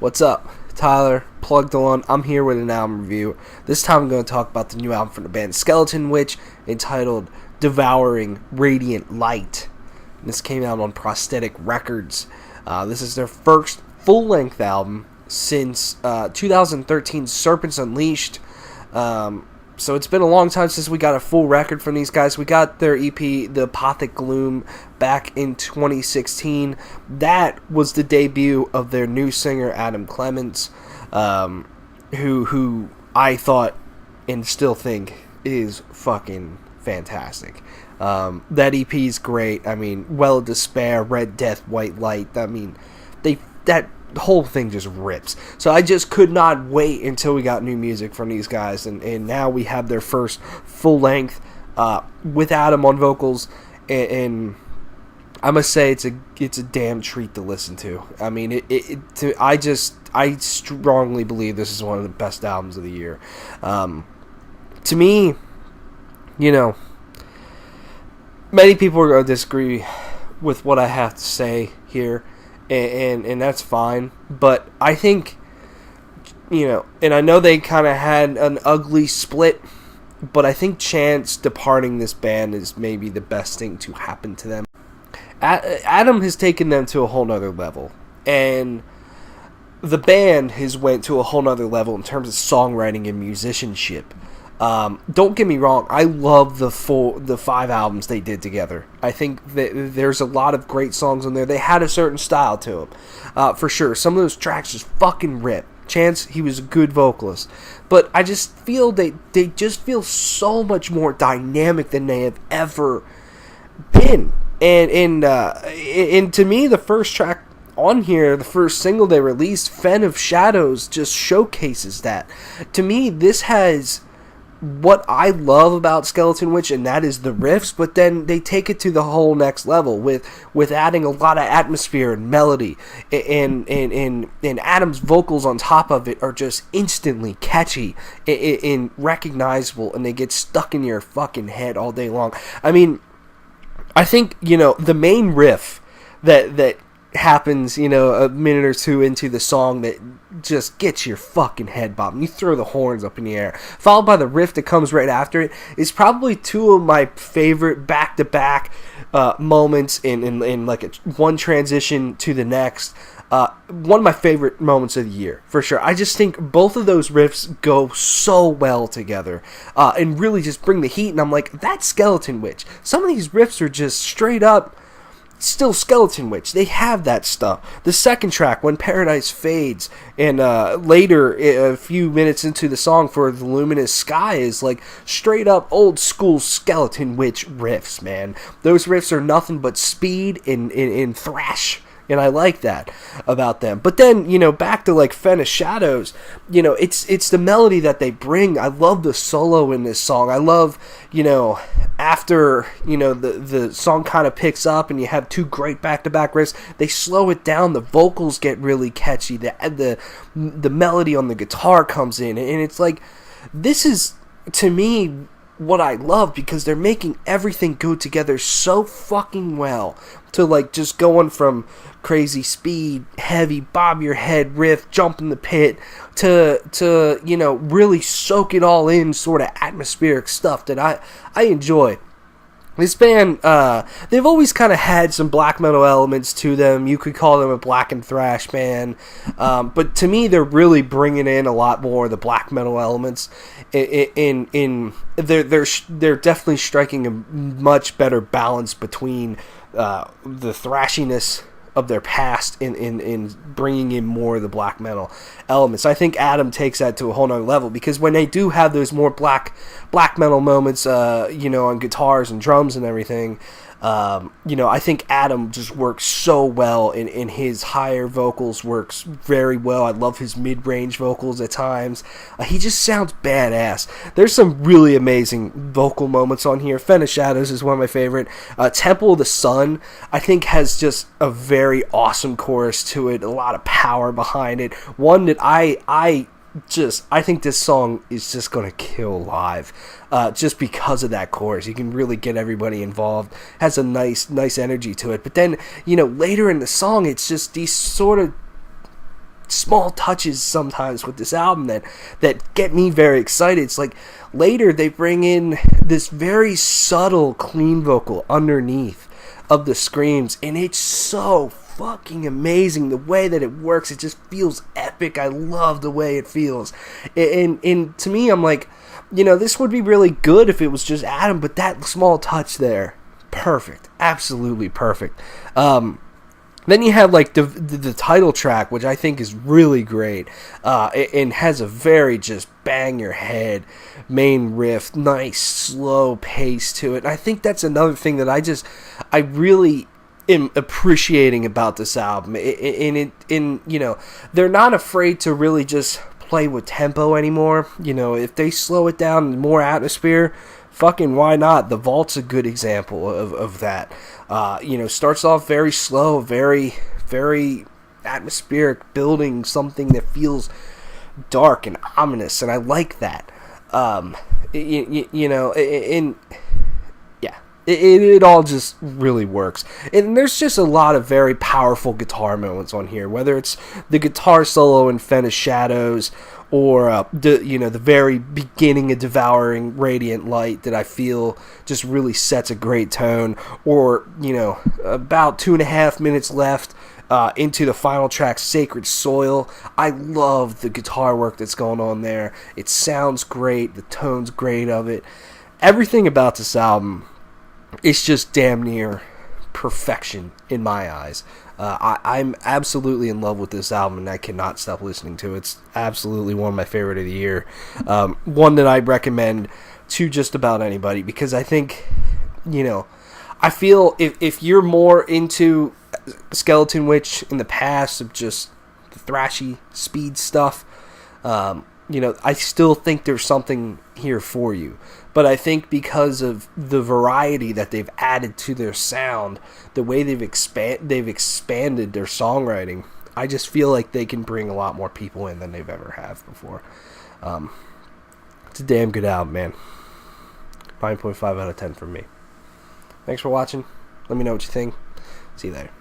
What's up? Tyler, plugged on. I'm here with an album review. This time I'm going to talk about the new album from the band Skeletonwitch, entitled Devouring Radiant Light. This came out on Prosthetic Records. This is their first full-length album since 2013's Serpents Unleashed. So it's been a long time since we got a full record from these guys. We got their EP, The Apothic Gloom, back in 2016. That was the debut of their new singer, Adam Clements, who I thought and still think is fucking fantastic. That EP is great. I mean, Well of Despair, Red Death, White Light. I mean, that whole thing just rips. So I just could not wait until we got new music from these guys, and now we have their first full length with Adam on vocals, and I must say it's a damn treat to listen to. I mean, I strongly believe this is one of the best albums of the year. To me, many people are going to disagree with what I have to say here. And that's fine, but I think, and I know they kind of had an ugly split, but I think Chance departing this band is maybe the best thing to happen to them. Adam has taken them to a whole nother level, and the band has went to a whole nother level in terms of songwriting and musicianship. Don't get me wrong, I love the 5 albums they did together. I think that there's a lot of great songs on there. They had a certain style to them, for sure. Some of those tracks just fucking rip. Chance, he was a good vocalist, but I just feel they just feel so much more dynamic than they have ever been. And to me, the first track on here, the first single they released, Fen of Shadows, just showcases that. To me, this has what I love about Skeletonwitch, and that is the riffs, but then they take it to the whole next level with adding a lot of atmosphere and melody, and Adam's vocals on top of it are just instantly catchy and recognizable, and they get stuck in your fucking head all day long. I mean, I think, the main riff that happens, a minute or two into the song that just gets your fucking head bobbing. You throw the horns up in the air, followed by the riff that comes right after it, is probably two of my favorite back-to-back moments in like one transition to the next. One of my favorite moments of the year, for sure. I just think both of those riffs go so well together, and really just bring the heat, and I'm like, that's Skeletonwitch. Some of these riffs are just straight up still Skeletonwitch. They have that stuff. The second track, When Paradise Fades, and later, a few minutes into the song for The Luminous Sky, is like straight up old school Skeletonwitch riffs, man. Those riffs are nothing but speed and thrash. And I like that about them. But then, back to like Fen of Shadows, it's the melody that they bring. I love the solo in this song. I love, after, the song kind of picks up and you have two great back-to-back riffs, they slow it down. The vocals get really catchy. The melody on the guitar comes in. And it's like, this is, to me, what I love, because they're making everything go together so fucking well, to like just going from crazy speed, heavy, bob your head riff, jump in the pit, to really soak it all in, sort of atmospheric stuff that I enjoy. This band, they've always kind of had some black metal elements to them. You could call them a black and thrash band. But to me, they're really bringing in a lot more of the black metal elements. They're definitely striking a much better balance between the thrashiness of their past in bringing in more of the black metal elements. I think Adam takes that to a whole nother level, because when they do have those more black metal moments, on guitars and drums and everything, I think Adam just works so well, in his higher vocals works very well. I love his mid-range vocals at times. He just sounds badass. There's some really amazing vocal moments on here. Fen of Shadows is one of my favorite. Temple of the Sun, I think, has just a very awesome chorus to it, a lot of power behind it. One that I think this song is just gonna kill live, just because of that chorus. You can really get everybody involved. Has a nice energy to it. But then, later in the song, it's just these sort of small touches sometimes with this album that get me very excited. It's like later they bring in this very subtle clean vocal underneath of the screams, and it's so fucking amazing the way that it works. It just feels epic. I love the way it feels. And to me, I'm like, this would be really good if it was just Adam, but that small touch there, perfect. Absolutely perfect. Then you have like the title track, which I think is really great, and has a very just bang your head main riff, nice slow pace to it. And I think that's another thing that I really am appreciating about this album. They're not afraid to really just play with tempo anymore. If they slow it down and more atmosphere, fucking why not? The Vault's a good example of that. Starts off very slow, very, very atmospheric, building something that feels dark and ominous, and I like that. It all just really works. And there's just a lot of very powerful guitar moments on here, whether it's the guitar solo in Fennis Shadows or the very beginning of Devouring Radiant Light that I feel just really sets a great tone, or about 2.5 minutes left into the final track, Sacred Soil. I love the guitar work that's going on there. It sounds great, the tone's great of it. Everything about this album, it's just damn near perfection in my eyes. I'm absolutely in love with this album, and I cannot stop listening to it. It's absolutely one of my favorite of the year. One that I recommend to just about anybody, because I think, I feel if you're more into Skeletonwitch in the past of just the thrashy speed stuff, I still think there's something here for you. But I think because of the variety that they've added to their sound, the way they've expanded their songwriting, I just feel like they can bring a lot more people in than they've ever have before. It's a damn good album, man. 9.5 out of 10 from me. Thanks for watching. Let me know what you think. See you later.